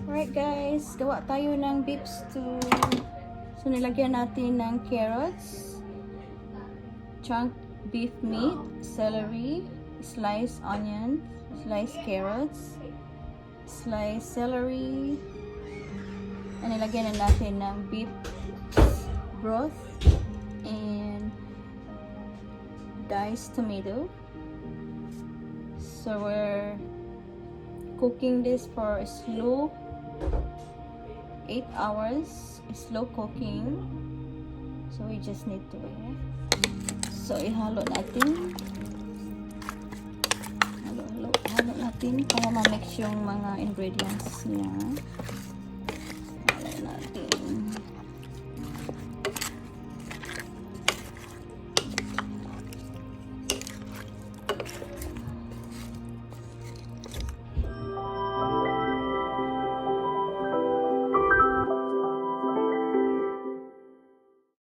Alright guys, gawa tayo ng beef stew. So nilagyan natin ng carrots, chunk beef meat, celery, sliced onion, sliced carrots, sliced celery, and nilagyan na natin ng beef broth and diced tomato. So we're cooking this for a slow 8 hours, slow cooking. So we just need to so ihalo natin. Halo natin para ma-mix yung mga ingredients niya. Halo natin.